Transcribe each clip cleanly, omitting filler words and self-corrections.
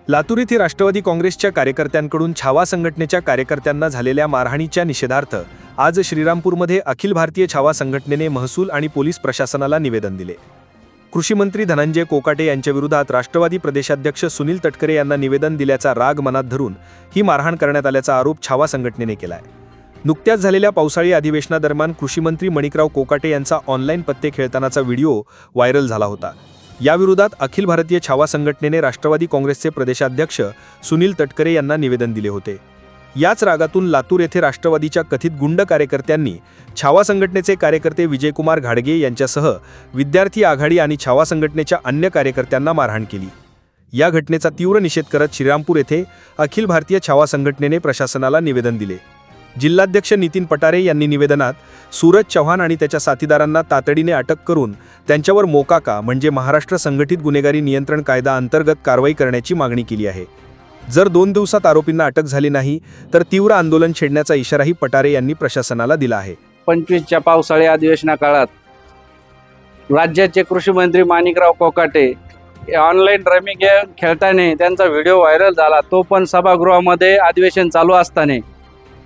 लातूर येथे राष्ट्रवादी काँग्रेसच्या कार्यकर्त्यांकडून छावा संघटनेच्या कार्यकर्त्यांना झालेल्या मारहाणीच्या निषेधार्थ आज श्रीरामपूरमध्ये अखिल भारतीय छावा संघटनेने महसूल आणि पोलीस प्रशासनाला निवेदन दिले। कृषी मंत्री धनंजय कोकाटे यांच्या विरोधात राष्ट्रवादी प्रदेशाध्यक्ष सुनील तटकरे यांना निवेदन दिल्याचा राग मनात धरून ही मारहाण करण्यात आल्याचा आरोप छावा संघटनेने केलाय। नुकत्याच झालेल्या पावसाळी अधिवेशनादरम्यान कृषी मंत्री मणिकराव कोकाटे यांचा ऑनलाईन पत्ते खेळतानाचा व्हिडिओ व्हायरल झाला होता। या विरोधात अखिल भारतीय छावा संघटनेने राष्ट्रवादी काँग्रेसचे प्रदेशाध्यक्ष सुनील तटकरे यांना निवेदन दिले होते। याच रागातून लातूर येथे राष्ट्रवादीच्या कथित गुंड कार्यकर्त्यांनी छावा संघटनेचे कार्यकर्ते विजयकुमार घाडगे यांच्यासह विद्यार्थी आघाडी आणि छावा संघटनेच्या अन्य कार्यकर्त्यांना मारहाण केली। या घटनेचा तीव्र निषेध करत श्रीरामपूर येथे अखिल भारतीय छावा संघटनेने प्रशासनाला निवेदन दिले। जिल्हाध्यक्ष नितीन पटारे यांनी निवेदनात सूरज चव्हाण आणि त्याच्या साथीदारांना तातडीने अटक करून त्यांच्यावर मोकाका म्हणजे महाराष्ट्र संघटित गुन्हेगारी नियंत्रण कायदा अंतर्गत कारवाई करण्याची मागणी केली आहे। जर 2 दिवसात आरोपींना अटक झाली नाही तर तीव्र आंदोलन छेडण्याचा इशाराही पटारे यांनी प्रशासनाला दिला आहे। 25च्या पावसाळी अधिवेशना काळात राज्याचे कृषी मंत्री Manikrao Kokate online rummy game खेळताना त्यांचा व्हिडिओ व्हायरल झाला, तो पण सभागृहामध्ये अधिवेशन चालू असताना।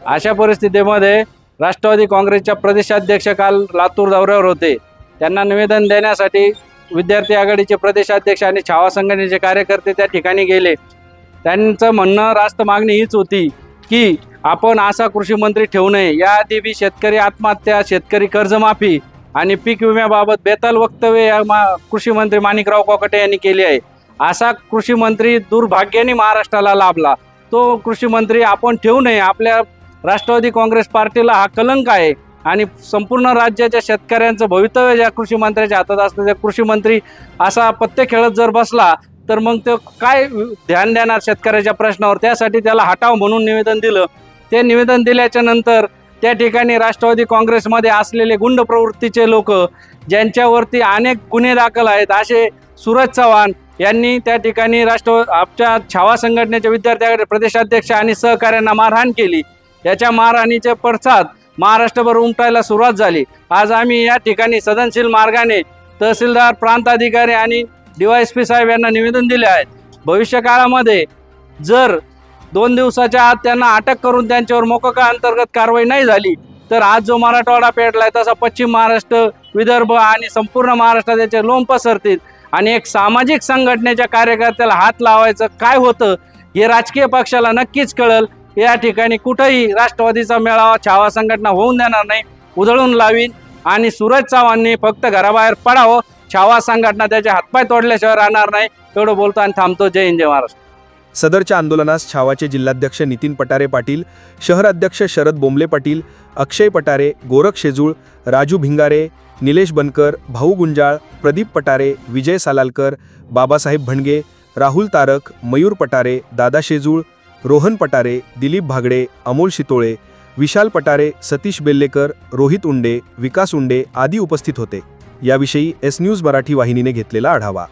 अशा परिस्थितीमध्ये राष्ट्रवादी काँग्रेसच्या प्रदेशाध्यक्ष काल लातूर दौऱ्यावर होते। त्यांना निवेदन देण्यासाठी विद्यार्थी आघाडीचे प्रदेशाध्यक्ष आणि छावा संघटनेचे कार्यकर्ते त्या ठिकाणी गेले। त्यांचं म्हणणं रास्त मागणी हीच होती की आपण असा कृषी मंत्री ठेवू नये। याआधी बी शेतकरी आत्महत्या, शेतकरी कर्जमाफी आणि पीक विम्याबाबत बेताल वक्तव्य कृषी मंत्री मणिकराव कोकाटे यांनी केली आहे। असा कृषी मंत्री दुर्भाग्याने महाराष्ट्राला लाभला, तो कृषी मंत्री आपण ठेवू नये। आपल्या राष्ट्रवादी काँग्रेस पार्टीला हा कलंक आहे आणि संपूर्ण राज्याच्या शेतकऱ्यांचं भवितव्य ज्या कृषी मंत्र्याच्या हातात असतं, त्या कृषी मंत्री असा पत्ते खेळत जर बसला तर मग ते काय ध्यान देणार शेतकऱ्याच्या प्रश्नावर। त्यासाठी त्याला हटाव म्हणून निवेदन दिलं। ते निवेदन दिल्याच्या नंतर त्या ठिकाणी राष्ट्रवादी काँग्रेसमध्ये असलेले गुंड प्रवृत्तीचे लोक, ज्यांच्यावरती अनेक गुन्हे दाखल आहेत, असे सूरज चव्हाण यांनी त्या ठिकाणी आमच्या छावा संघटनेच्या विद्यार्थी आघाडी प्रदेशाध्यक्ष आणि सहकाऱ्यांना मारहाण केली। याच्या मारहाणीचे पडसाद महाराष्ट्रभर उमटायला सुरुवात झाली। आज आम्ही या ठिकाणी सदनशील मार्गाने तहसीलदार, प्रांत अधिकारी आणि DYSP साहेब यांना निवेदन दिले आहे। भविष्य काळामध्ये जर 2 दिवसाच्या आत त्यांना अटक करून त्यांच्यावर मोकाका अंतर्गत कारवाई नाही झाली तर आज जो मराठवाडा पेटलाय तसा पश्चिम महाराष्ट्र, विदर्भ आणि संपूर्ण महाराष्ट्रात त्याचे लोंब पसरतील आणि एक सामाजिक संघटनेच्या कार्यकर्त्याला हात लावायचं काय होतं हे राजकीय पक्षाला नक्कीच कळेल। या ठिकाणी कुठेही राष्ट्रवादीचा मेळावा छावा संघटना होऊन देणार नाही, उधळून लावीन आणि सूरज चव्हाणनी फक्त घराबाहेर पडावं। छावा संघटना त्याचे हातपाय तोडल्याशिवाय राहणार नाही। एवढं बोलतो आणि थांबतो। जय हिंद, जय महाराष्ट्र। सदरच्या आंदोलनास छावाचे जिल्हाध्यक्ष नितीन पटारे पाटील, शहर अध्यक्ष शरद बोंबले पाटील, अक्षय पटारे, गोरख शेजूळ, राजू भिंगारे, निलेश बनकर, भाऊ गुंजाळ, प्रदीप पटारे, विजय सालालकर, बाबासाहेब भणगे, राहुल तारक, मयूर पटारे, दादा शेजूळ, रोहन पटारे, दिलीप भागडे, अमोल शितोळे, विशाल पटारे, सतीश बेल्लेकर, रोहित उंडे, विकास उंडे आदी उपस्थित होते। याविषयी एस न्यूज मराठी वाहिनीने घेतलेला आढावा।